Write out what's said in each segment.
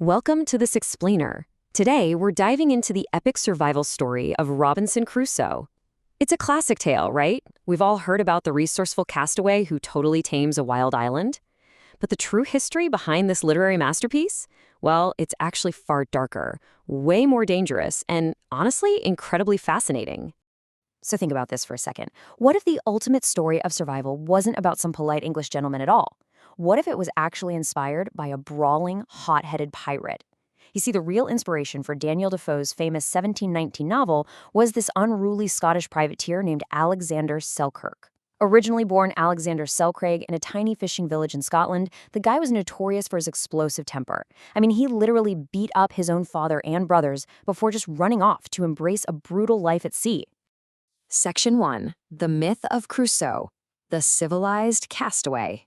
Welcome to this explainer. Today, we're diving into the epic survival story of Robinson Crusoe. It's a classic tale, right? We've all heard about the resourceful castaway who totally tames a wild island. But the true history behind this literary masterpiece? Well, it's actually far darker, way more dangerous, and honestly, incredibly fascinating. So think about this for a second. What if the ultimate story of survival wasn't about some polite English gentleman at all? What if it was actually inspired by a brawling, hot-headed pirate? You see, the real inspiration for Daniel Defoe's famous 1719 novel was this unruly Scottish privateer named Alexander Selkirk. Originally born Alexander Selkirk in a tiny fishing village in Scotland, the guy was notorious for his explosive temper. I mean, he literally beat up his own father and brothers before just running off to embrace a brutal life at sea. Section 1. The Myth of Crusoe, the Civilized Castaway.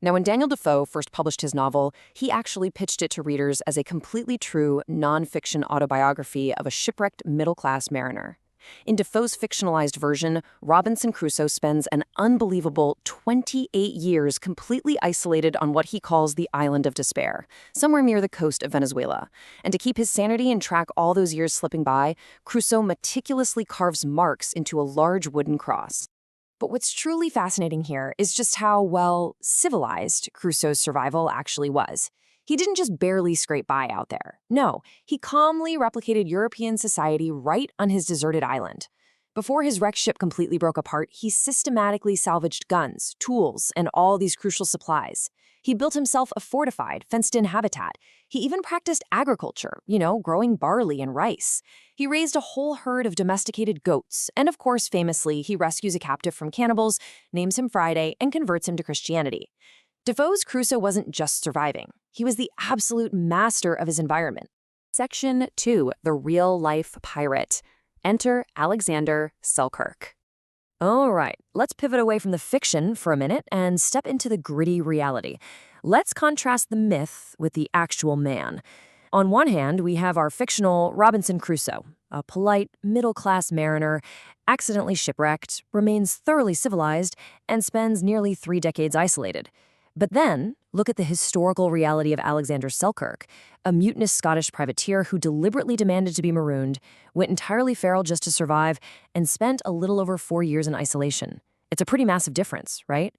Now, when Daniel Defoe first published his novel, he actually pitched it to readers as a completely true, non-fiction autobiography of a shipwrecked middle-class mariner. In Defoe's fictionalized version, Robinson Crusoe spends an unbelievable 28 years completely isolated on what he calls the Island of Despair, somewhere near the coast of Venezuela. And to keep his sanity and track all those years slipping by, Crusoe meticulously carves marks into a large wooden cross. But what's truly fascinating here is just how, well, civilized Crusoe's survival actually was. He didn't just barely scrape by out there. No, he calmly replicated European society right on his deserted island. Before his wrecked ship completely broke apart, he systematically salvaged guns, tools, and all these crucial supplies. He built himself a fortified, fenced-in habitat. He even practiced agriculture, growing barley and rice. He raised a whole herd of domesticated goats, and of course, famously, he rescues a captive from cannibals, names him Friday, and converts him to Christianity. Defoe's Crusoe wasn't just surviving. He was the absolute master of his environment. Section 2. The Real-Life Pirate. Enter Alexander Selkirk. All right, let's pivot away from the fiction for a minute and step into the gritty reality. Let's contrast the myth with the actual man. On one hand, we have our fictional Robinson Crusoe, a polite, middle-class mariner, accidentally shipwrecked, remains thoroughly civilized, and spends nearly 3 decades isolated. But then, look at the historical reality of Alexander Selkirk, a mutinous Scottish privateer who deliberately demanded to be marooned, went entirely feral just to survive, and spent a little over 4 years in isolation. It's a pretty massive difference, right?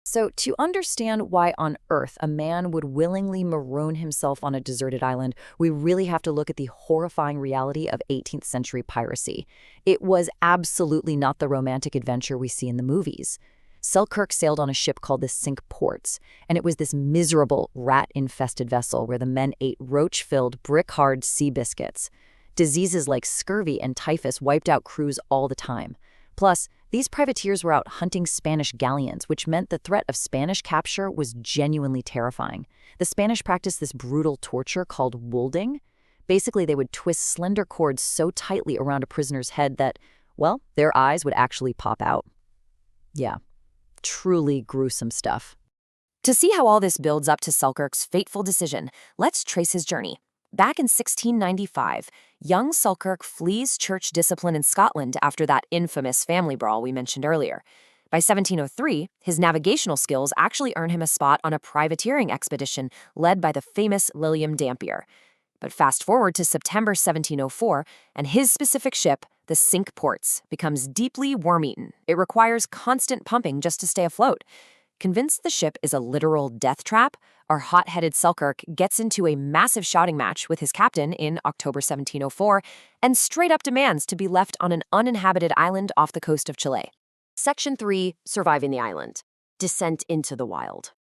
So to understand why on earth a man would willingly maroon himself on a deserted island, we really have to look at the horrifying reality of 18th century piracy. It was absolutely not the romantic adventure we see in the movies. Selkirk sailed on a ship called the Cinque Ports, and it was this miserable, rat-infested vessel where the men ate roach-filled, brick-hard sea biscuits. Diseases like scurvy and typhus wiped out crews all the time. Plus, these privateers were out hunting Spanish galleons, which meant the threat of Spanish capture was genuinely terrifying. The Spanish practiced this brutal torture called woolding. Basically, they would twist slender cords so tightly around a prisoner's head that, well, their eyes would actually pop out. Yeah. Truly gruesome stuff. To see how all this builds up to Selkirk's fateful decision, let's trace his journey. Back in 1695, young Selkirk flees church discipline in Scotland after that infamous family brawl we mentioned earlier. By 1703, his navigational skills actually earn him a spot on a privateering expedition led by the famous William Dampier. But fast forward to September 1704, and his specific ship, the Cinque Ports, becomes deeply worm-eaten. It requires constant pumping just to stay afloat. Convinced the ship is a literal death trap, our hot-headed Selkirk gets into a massive shouting match with his captain in October 1704 and straight up demands to be left on an uninhabited island off the coast of Chile. Section 3. Surviving the Island. Descent into the Wild.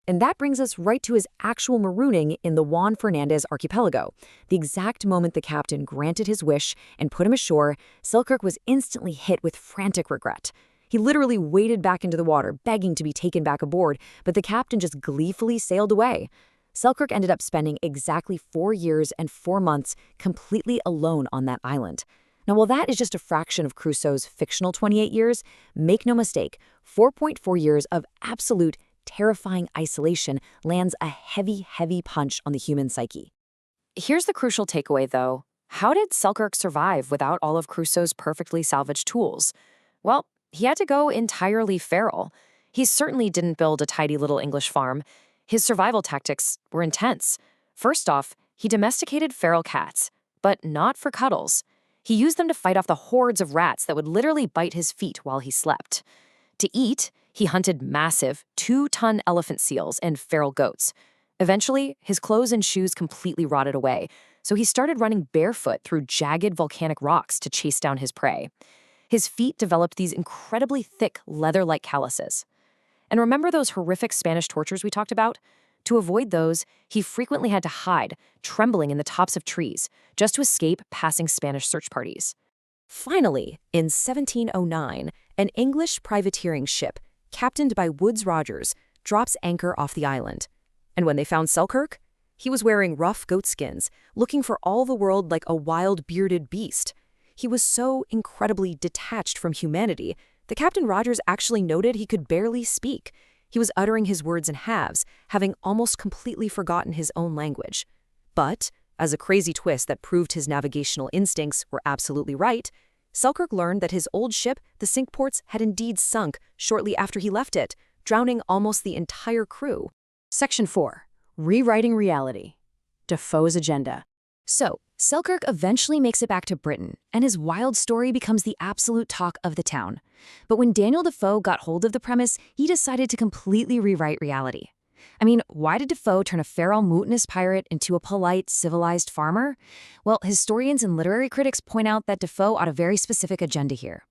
And that brings us right to his actual marooning in the Juan Fernandez archipelago. The exact moment the captain granted his wish and put him ashore, Selkirk was instantly hit with frantic regret. He literally waded back into the water, begging to be taken back aboard, but the captain just gleefully sailed away. Selkirk ended up spending exactly 4 years and 4 months completely alone on that island. Now, while that is just a fraction of Crusoe's fictional 28 years, make no mistake, 4.4 years of absolute terrifying isolation lands a heavy, heavy punch on the human psyche. Here's the crucial takeaway, though. How did Selkirk survive without all of Crusoe's perfectly salvaged tools? Well, he had to go entirely feral. He certainly didn't build a tidy little English farm. His survival tactics were intense. First off, He domesticated feral cats, but not for cuddles. He used them to fight off the hordes of rats that would literally bite his feet while he slept. To eat, he hunted massive 2-ton elephant seals and feral goats. Eventually, his clothes and shoes completely rotted away, so he started running barefoot through jagged volcanic rocks to chase down his prey. His feet developed these incredibly thick, leather-like calluses. And remember those horrific Spanish tortures we talked about? To avoid those, he frequently had to hide, trembling in the tops of trees, just to escape passing Spanish search parties. Finally, in 1709, an English privateering ship, captained by Woodes Rogers, drops anchor off the island. And when they found Selkirk, he was wearing rough goatskins, looking for all the world like a wild, bearded beast. He was so incredibly detached from humanity that Captain Rogers actually noted he could barely speak. He was uttering his words in halves, having almost completely forgotten his own language. But, as a crazy twist that proved his navigational instincts were absolutely right, Selkirk learned that his old ship, the Cinque Ports, had indeed sunk shortly after he left it, drowning almost the entire crew. Section 4. Rewriting Reality. Defoe's Agenda. So, Selkirk eventually makes it back to Britain, and his wild story becomes the absolute talk of the town. But when Daniel Defoe got hold of the premise, he decided to completely rewrite reality. I mean, why did Defoe turn a feral, mutinous pirate into a polite, civilized farmer? Well, historians and literary critics point out that Defoe had a very specific agenda here.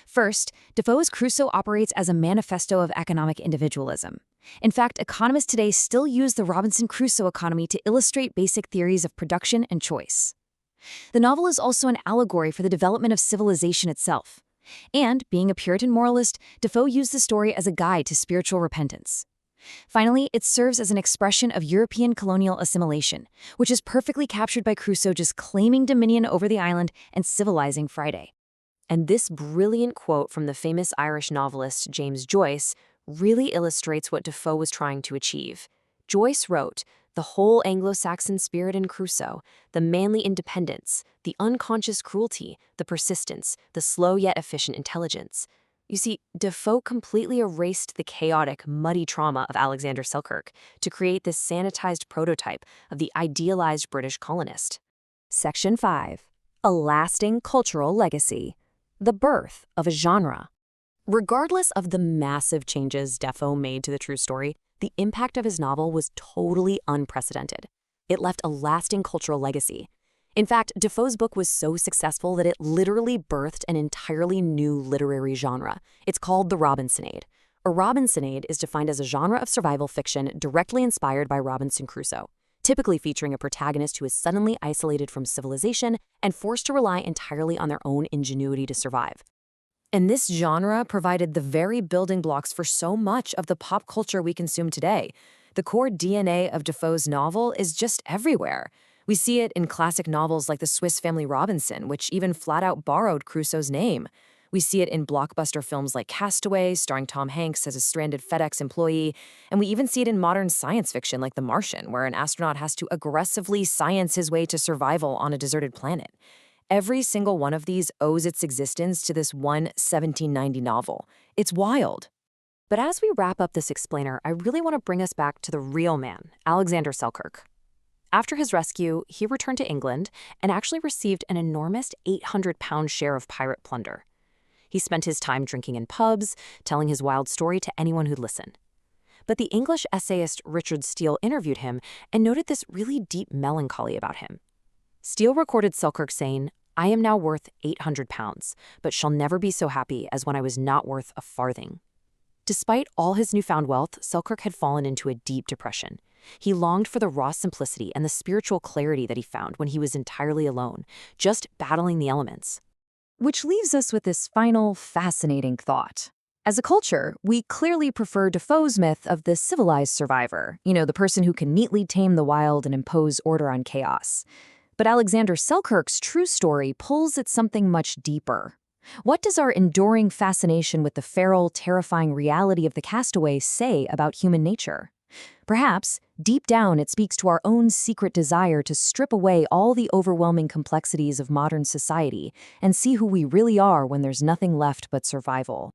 First, Defoe's Crusoe operates as a manifesto of economic individualism. In fact, economists today still use the Robinson Crusoe economy to illustrate basic theories of production and choice. The novel is also an allegory for the development of civilization itself. And, being a Puritan moralist, Defoe used the story as a guide to spiritual repentance. Finally, it serves as an expression of European colonial assimilation, which is perfectly captured by Crusoe just claiming dominion over the island and civilizing Friday. And this brilliant quote from the famous Irish novelist James Joyce really illustrates what Defoe was trying to achieve. Joyce wrote, "The whole Anglo-Saxon spirit in Crusoe, the manly independence, the unconscious cruelty, the persistence, the slow yet efficient intelligence." You see, Defoe completely erased the chaotic, muddy trauma of Alexander Selkirk to create this sanitized prototype of the idealized British colonist. Section 5. A lasting cultural legacy. The birth of a genre. Regardless of the massive changes Defoe made to the true story, the impact of his novel was totally unprecedented. It left a lasting cultural legacy. In fact, Defoe's book was so successful that it literally birthed an entirely new literary genre. It's called the Robinsonade. A Robinsonade is defined as a genre of survival fiction directly inspired by Robinson Crusoe, typically featuring a protagonist who is suddenly isolated from civilization and forced to rely entirely on their own ingenuity to survive. And this genre provided the very building blocks for so much of the pop culture we consume today. The core DNA of Defoe's novel is just everywhere. We see it in classic novels like The Swiss Family Robinson, which even flat-out borrowed Crusoe's name. We see it in blockbuster films like Castaway, starring Tom Hanks as a stranded FedEx employee, and we even see it in modern science fiction like The Martian, where an astronaut has to aggressively science his way to survival on a deserted planet. Every single one of these owes its existence to this one 1790 novel. It's wild. But as we wrap up this explainer, I really want to bring us back to the real man, Alexander Selkirk. After his rescue, he returned to England and actually received an enormous 800-pound share of pirate plunder. He spent his time drinking in pubs, telling his wild story to anyone who'd listen. But the English essayist Richard Steele interviewed him and noted this really deep melancholy about him. Steele recorded Selkirk saying, "I am now worth 800 pounds, but shall never be so happy as when I was not worth a farthing." Despite all his newfound wealth, Selkirk had fallen into a deep depression. He longed for the raw simplicity and the spiritual clarity that he found when he was entirely alone, just battling the elements. Which leaves us with this final, fascinating thought. As a culture, we clearly prefer Defoe's myth of the civilized survivor, the person who can neatly tame the wild and impose order on chaos. But Alexander Selkirk's true story pulls at something much deeper. What does our enduring fascination with the feral, terrifying reality of the castaway say about human nature? Perhaps, deep down, it speaks to our own secret desire to strip away all the overwhelming complexities of modern society and see who we really are when there's nothing left but survival.